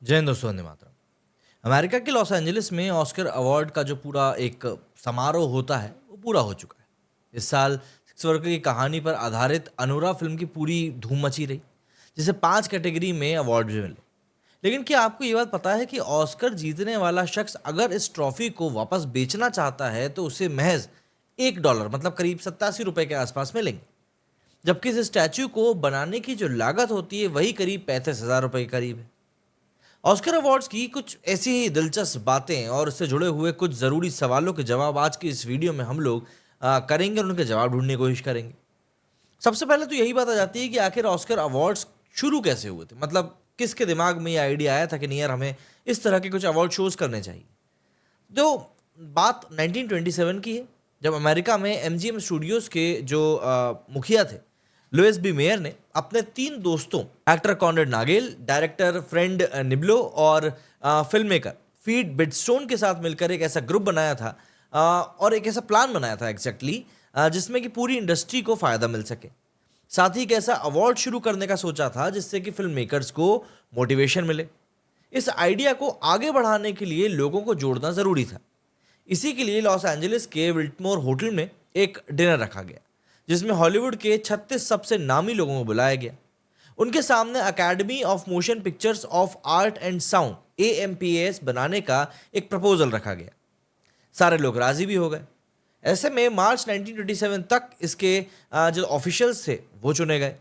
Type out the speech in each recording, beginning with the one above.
जय हिंद दोस्तों, वंदे मातरम। अमेरिका के लॉस एंजलिस में ऑस्कर अवार्ड का जो पूरा एक समारोह होता है वो पूरा हो चुका है। इस साल सेक्स वर्कर की कहानी पर आधारित अनुरा फिल्म की पूरी धूम मची रही, जिसे 5 कैटेगरी में अवार्ड भी मिले। लेकिन क्या आपको ये बात पता है कि ऑस्कर जीतने वाला शख्स अगर इस ट्रॉफी को वापस बेचना चाहता है तो उसे महज $1 मतलब करीब 87 रुपए के आसपास मिलेंगे, जबकि इस स्टैचू को बनाने की जो लागत होती है वही करीब 35,000 रुपए के करीब है। ऑस्कर अवार्ड्स की कुछ ऐसी ही दिलचस्प बातें और उससे जुड़े हुए कुछ ज़रूरी सवालों के जवाब आज की इस वीडियो में हम लोग करेंगे और उनके जवाब ढूंढने की कोशिश करेंगे। सबसे पहले तो यही बात आ जाती है कि आखिर ऑस्कर अवार्ड्स शुरू कैसे हुए थे, मतलब किसके दिमाग में ये आइडिया आया था कि नहीं यार, हमें इस तरह के कुछ अवार्ड शोज करने चाहिए। जो बात 1927 की है, जब अमेरिका में एमजीएम स्टूडियोज के जो मुखिया थे लुइस बी मेयर ने अपने 3 दोस्तों actor Conrad Nagel, director Fred Niblo और फिल्म मेकर फीड बिडस्टोन के साथ मिलकर एक ऐसा ग्रुप बनाया था और एक ऐसा प्लान बनाया था एग्जैक्टली जिसमें कि पूरी इंडस्ट्री को फायदा मिल सके। साथ ही एक ऐसा अवार्ड शुरू करने का सोचा था जिससे कि फिल्म मेकर्स को मोटिवेशन मिले। इस आइडिया को आगे बढ़ाने के लिए लोगों को जोड़ना जरूरी था। इसी के लिए लॉस एंजलिस के विल्टमोर होटल में एक डिनर रखा गया, जिसमें हॉलीवुड के 36 सबसे नामी लोगों को बुलाया गया। उनके सामने academy of motion pictures of art and sound AMPAS बनाने का एक प्रपोजल रखा गया। सारे लोग राजी भी हो गए। ऐसे में मार्च 1927 तक इसके जो ऑफिशियल्स थे वो चुने गए।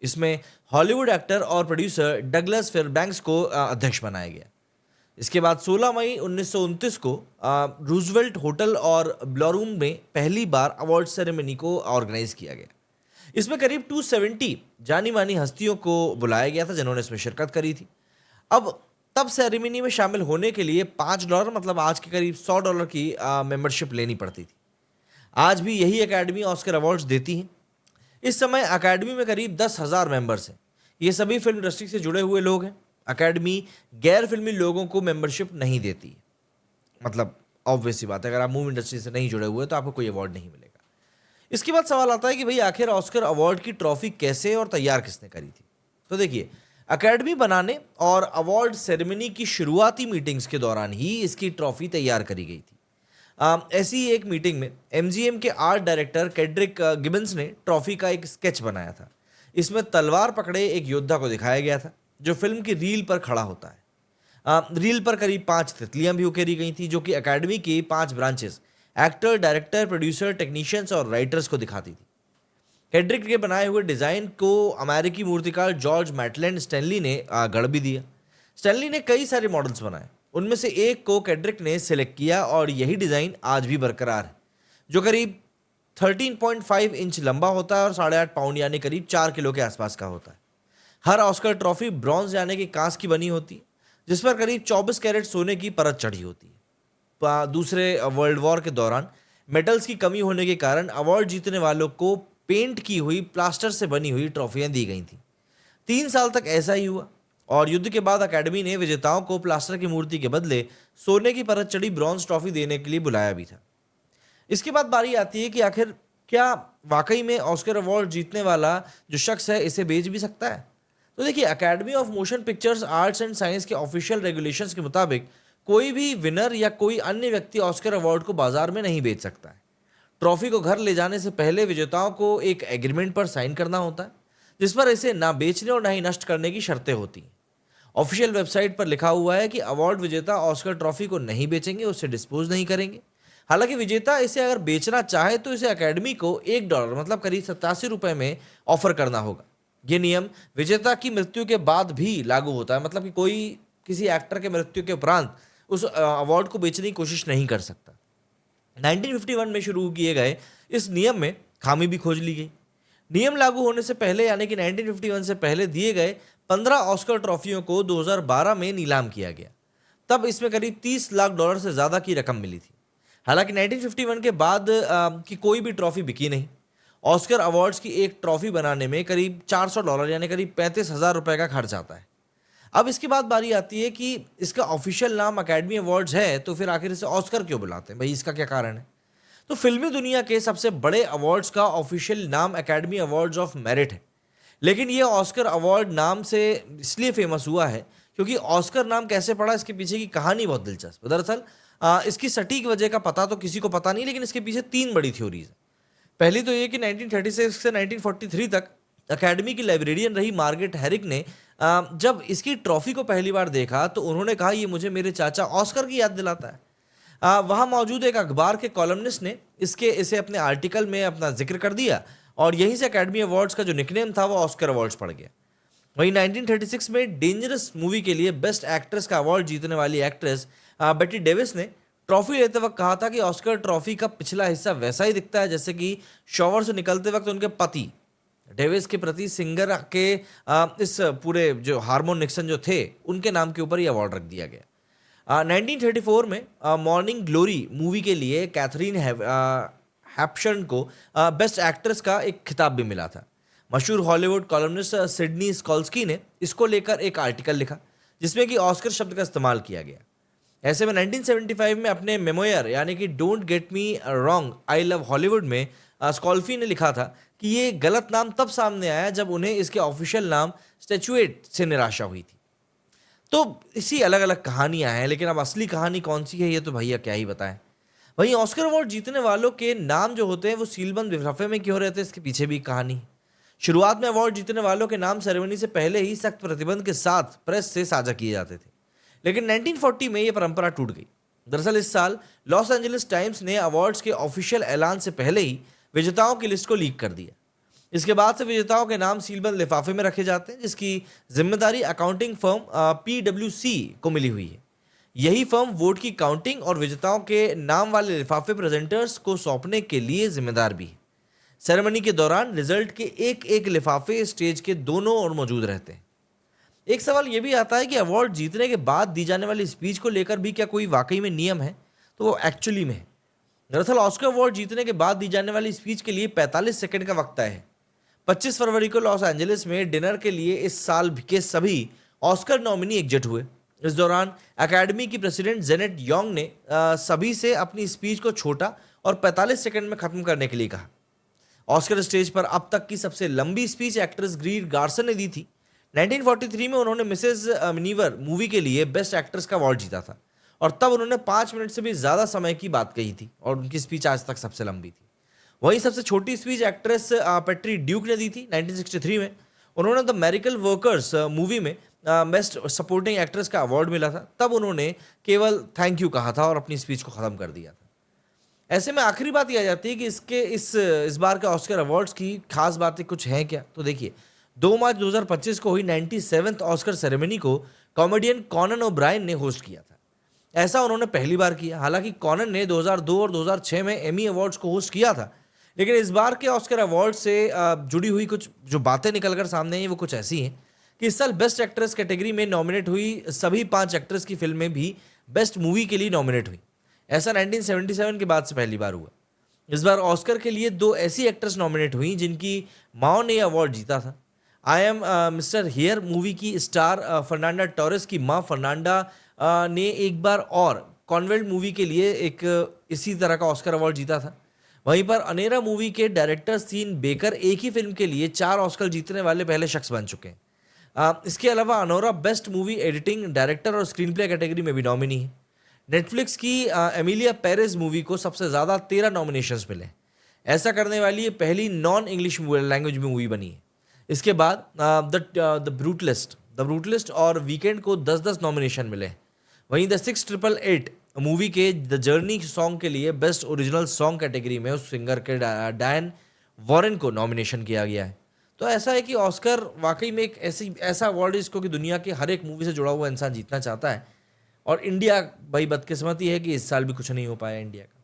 इसमें हॉलीवुड एक्टर और प्रोड्यूसर डगलस फेयरबैंक्स को अध्यक्ष बनाया गया। इसके बाद 16 मई 1929 को रूजवेल्ट होटल और ब्लॉरूम में पहली बार अवार्ड सेरेमनी को ऑर्गेनाइज किया गया। इसमें करीब 270 जानी मानी हस्तियों को बुलाया गया था जिन्होंने इसमें शिरकत करी थी। अब तब सेरेमनी में शामिल होने के लिए $5 मतलब आज के करीब $100 की मेंबरशिप लेनी पड़ती थी। आज भी यही एकेडमी ऑस्कर अवार्ड्स देती है। इस समय अकेडमी में करीब 10,000 मेंबर्स हैं। ये सभी फिल्म इंडस्ट्री से जुड़े हुए लोग हैं। अकेडमी गैर फिल्मी लोगों को मेंबरशिप नहीं देती है। मतलब ऑब्वियस सी बात है, अगर आप मूवी इंडस्ट्री से नहीं जुड़े हुए तो आपको कोई अवार्ड नहीं मिलेगा। इसके बाद सवाल आता है कि भाई आखिर ऑस्कर अवार्ड की ट्रॉफी कैसे और तैयार किसने करी थी। तो देखिए, अकेडमी बनाने और अवार्ड सेरेमनी की शुरुआती मीटिंग्स के दौरान ही इसकी ट्रॉफी तैयार करी गई थी। ऐसी ही एक मीटिंग में MGM के आर्ट डायरेक्टर कैड्रिक गिबन्स ने ट्रॉफी का एक स्केच बनाया था। इसमें तलवार पकड़े एक योद्धा को दिखाया गया था जो फिल्म की रील पर खड़ा होता है। रील पर करीब 5 तितलियां भी उकेरी गई थी जो कि अकेडमी की 5 branches actor, director, producer, technicians और राइटर्स को दिखाती थी। कैड्रिक के बनाए हुए डिज़ाइन को अमेरिकी मूर्तिकार जॉर्ज मैटलैंड स्टैनली ने गढ़ भी दिया। स्टैनली ने कई सारे मॉडल्स बनाए, उनमें से एक को कैड्रिक ने सिलेक्ट किया और यही डिज़ाइन आज भी बरकरार है, जो करीब 13.5 इंच लंबा होता है और 8.5 पाउंड यानी करीब 4 किलो के आसपास का होता है। हर ऑस्कर ट्रॉफी ब्रॉन्ज यानी कि कांच की बनी होती है, जिस पर करीब 24 कैरेट सोने की परत चढ़ी होती है। दूसरे वर्ल्ड वॉर के दौरान मेटल्स की कमी होने के कारण अवार्ड जीतने वालों को पेंट की हुई प्लास्टर से बनी हुई ट्रॉफियां दी गई थी। 3 साल तक ऐसा ही हुआ और युद्ध के बाद अकेडमी ने विजेताओं को प्लास्टर की मूर्ति के बदले सोने की परत चढ़ी ब्रॉन्ज ट्रॉफी देने के लिए बुलाया भी था। इसके बाद बारी आती है कि आखिर क्या वाकई में ऑस्कर अवार्ड जीतने वाला जो शख्स है इसे बेच भी सकता है। तो देखिए, academy of motion pictures arts and science के ऑफिशियल रेगुलेशंस के मुताबिक कोई भी विनर या कोई अन्य व्यक्ति ऑस्कर अवार्ड को बाजार में नहीं बेच सकता है। ट्रॉफी को घर ले जाने से पहले विजेताओं को एक एग्रीमेंट पर साइन करना होता है, जिस पर इसे ना बेचने और ना ही नष्ट करने की शर्तें होती हैं। ऑफिशियल वेबसाइट पर लिखा हुआ है कि अवार्ड विजेता ऑस्कर ट्रॉफी को नहीं बेचेंगे, उससे डिस्पोज नहीं करेंगे। हालांकि विजेता इसे अगर बेचना चाहे तो इसे अकेडमी को $1 मतलब करीब 87 रुपए में ऑफर करना होगा। ये नियम विजेता की मृत्यु के बाद भी लागू होता है, मतलब कि कोई किसी एक्टर के मृत्यु के उपरांत उस अवार्ड को बेचने की कोशिश नहीं कर सकता। 1951 में शुरू किए गए इस नियम में खामी भी खोज ली गई। नियम लागू होने से पहले यानी कि 1951 से पहले दिए गए 15 ऑस्कर ट्रॉफियों को 2012 में नीलाम किया गया। तब इसमें करीब $30 लाख से ज़्यादा की रकम मिली थी। हालांकि 1951 के बाद की कोई भी ट्रॉफी बिकी नहीं। ऑस्कर अवार्ड्स की एक ट्रॉफी बनाने में करीब $400 यानी करीब 35,000 रुपये का खर्च आता है। अब इसके बाद बारी आती है कि इसका ऑफिशियल नाम अकेडमी अवार्ड्स है, तो फिर आखिर इसे ऑस्कर क्यों बुलाते हैं भाई, इसका क्या कारण है। तो फिल्मी दुनिया के सबसे बड़े अवार्ड्स का ऑफिशियल नाम अकेडमी अवार्ड्स ऑफ मेरिट है, लेकिन ये ऑस्कर अवार्ड नाम से इसलिए फेमस हुआ है क्योंकि ऑस्कर नाम कैसे पड़ा, इसके पीछे की कहानी बहुत दिलचस्प है। दरअसल इसकी सटीक वजह का पता तो किसी को पता नहीं, लेकिन इसके पीछे 3 बड़ी थ्योरीज हैं। पहली तो ये कि 1936 से 1943 तक अकेडमी की लाइब्रेरियन रही मार्गरेट हैरिक ने जब इसकी ट्रॉफी को पहली बार देखा तो उन्होंने कहा, ये मुझे मेरे चाचा ऑस्कर की याद दिलाता है। वहाँ मौजूद एक अखबार के कॉलमनिस्ट ने इसे अपने आर्टिकल में अपना जिक्र कर दिया, और यहीं से अकेडमी अवार्ड्स का जो निकनेम था वो ऑस्कर अवार्ड्स पड़ गया। वहीं 1936 में डेंजरस मूवी के लिए बेस्ट एक्ट्रेस का अवार्ड जीतने वाली एक्ट्रेस बेटी डेविस ने ट्रॉफी लेते वक्त कहा था कि ऑस्कर ट्रॉफी का पिछला हिस्सा वैसा ही दिखता है जैसे कि शॉवर से निकलते वक्त उनके पति डेविस के प्रति सिंगर के इस पूरे जो हार्मोन निक्सन जो थे उनके नाम के ऊपर ही अवार्ड रख दिया गया। 1934 में मॉर्निंग ग्लोरी मूवी के लिए कैथरीन हैप्शन को बेस्ट एक्ट्रेस का एक खिताब भी मिला था। मशहूर हॉलीवुड कॉलमनिस्ट सिडनी स्कॉल्स्की ने इसको लेकर एक आर्टिकल लिखा जिसमें कि ऑस्कर शब्द का इस्तेमाल किया गया। ऐसे में 1975 में अपने मेमोयर यानी कि don't get me wrong I love Hollywood में स्कॉल्फी ने लिखा था कि ये गलत नाम तब सामने आया जब उन्हें इसके ऑफिशियल नाम स्टैचुएट से निराशा हुई थी। तो इसी अलग अलग कहानियां हैं, लेकिन अब असली कहानी कौन सी है ये तो भैया क्या ही बताएं। वहीं ऑस्कर अवार्ड जीतने वालों के नाम जो होते हैं वो सीलबंद लिफाफे में क्यों रहते हैं, इसके पीछे भी कहानी है। शुरुआत में अवार्ड जीतने वालों के नाम सेरेमनी से पहले ही सख्त प्रतिबंध के साथ प्रेस से साझा किए जाते थे, लेकिन 1940 में यह परंपरा टूट गई। दरअसल इस साल लॉस एंजलिस टाइम्स ने अवार्ड्स के ऑफिशियल ऐलान से पहले ही विजेताओं की लिस्ट को लीक कर दिया। इसके बाद से विजेताओं के नाम सीलबंद लिफाफे में रखे जाते हैं, जिसकी जिम्मेदारी अकाउंटिंग फर्म PwC को मिली हुई है। यही फर्म वोट की काउंटिंग और विजेताओं के नाम वाले लिफाफे प्रेजेंटर्स को सौंपने के लिए जिम्मेदार भी है। सेरेमनी के दौरान रिजल्ट के एक एक लिफाफे स्टेज के दोनों ओर मौजूद रहते हैं। एक सवाल यह भी आता है कि अवार्ड जीतने के बाद दी जाने वाली स्पीच को लेकर भी क्या कोई वाकई में नियम है, तो वो एक्चुअली में है। दरअसल ऑस्कर अवार्ड जीतने के बाद दी जाने वाली स्पीच के लिए 45 सेकंड का वक्त तय है। 25 फरवरी को लॉस एंजलिस में डिनर के लिए इस साल के सभी ऑस्कर नॉमिनी एकजुट हुए। इस दौरान अकेडमी की प्रेसिडेंट जेनेट योंग ने सभी से अपनी स्पीच को छोटा और 45 सेकंड में खत्म करने के लिए कहा। ऑस्कर स्टेज पर अब तक की सबसे लंबी स्पीच एक्ट्रेस ग्री गार्सन ने दी थी। 1943 में उन्होंने मिसेज मिनीवर मूवी के लिए बेस्ट एक्ट्रेस का अवार्ड जीता था, और तब उन्होंने 5 मिनट से भी ज़्यादा समय की बात कही थी, और उनकी स्पीच आज तक सबसे लंबी थी। वहीं सबसे छोटी स्पीच एक्ट्रेस पेट्री ड्यूक ने दी थी 1963 में। उन्होंने द मेरिकल वर्कर्स मूवी में बेस्ट सपोर्टिंग एक्ट्रेस का अवार्ड मिला था। तब उन्होंने केवल थैंक यू कहा था और अपनी स्पीच को ख़त्म कर दिया था। ऐसे में आखिरी बात यह आ जाती है कि इस बार के ऑस्कर अवार्ड्स की खास बातें कुछ हैं क्या। तो देखिए, 2 मार्च 2025 को हुई 97th ऑस्कर सेरेमनी को कॉमेडियन कॉनन ओब्रायन ने होस्ट किया था। ऐसा उन्होंने पहली बार किया। हालांकि कॉनन ने 2002 और 2006 में एमी अवार्ड्स को होस्ट किया था, लेकिन इस बार के ऑस्कर अवार्ड से जुड़ी हुई कुछ जो बातें निकलकर सामने आई वो कुछ ऐसी हैं कि इस साल बेस्ट एक्ट्रेस कैटेगरी में नॉमिनेट हुई सभी 5 एक्ट्रेस की फिल्में भी बेस्ट मूवी के लिए नॉमिनेट हुई। ऐसा 1977 के बाद से पहली बार हुआ। इस बार ऑस्कर के लिए 2 ऐसी एक्ट्रेस नॉमिनेट हुई जिनकी माओ ने अवार्ड जीता था। I am mister here movie की स्टार फर्नांडा टोरेस की माँ फर्नांडा ने एक बार और कॉन्वेंट मूवी के लिए एक इसी तरह का ऑस्कर अवार्ड जीता था। वहीं पर अनेरा मूवी के डायरेक्टर सीन बेकर एक ही फिल्म के लिए 4 ऑस्कर जीतने वाले पहले शख्स बन चुके हैं। इसके अलावा Anora best movie editing, director और स्क्रीन प्ले कैटेगरी में भी नॉमिनी है। नेटफ्लिक्स की एमिलिया पेरेज मूवी को सबसे ज़्यादा 13 नॉमिनेशंस मिले। ऐसा करने वाली ये पहली नॉन इंग्लिश लैंग्वेज में मूवी बनी है। इसके बाद द ब्रूटलिस्ट और वीकेंड को 10-10 नॉमिनेशन मिले। वहीं द 688 मूवी के द जर्नी सॉन्ग के लिए बेस्ट ओरिजिनल सॉन्ग कैटेगरी में उस सिंगर के डायन वॉरेन को नॉमिनेशन किया गया है। तो ऐसा है कि ऑस्कर वाकई में एक ऐसा अवार्ड है जिसको कि दुनिया के हर एक मूवी से जुड़ा हुआ इंसान जीतना चाहता है, और इंडिया भाई बदकिस्मती है कि इस साल भी कुछ नहीं हो पाया इंडिया का।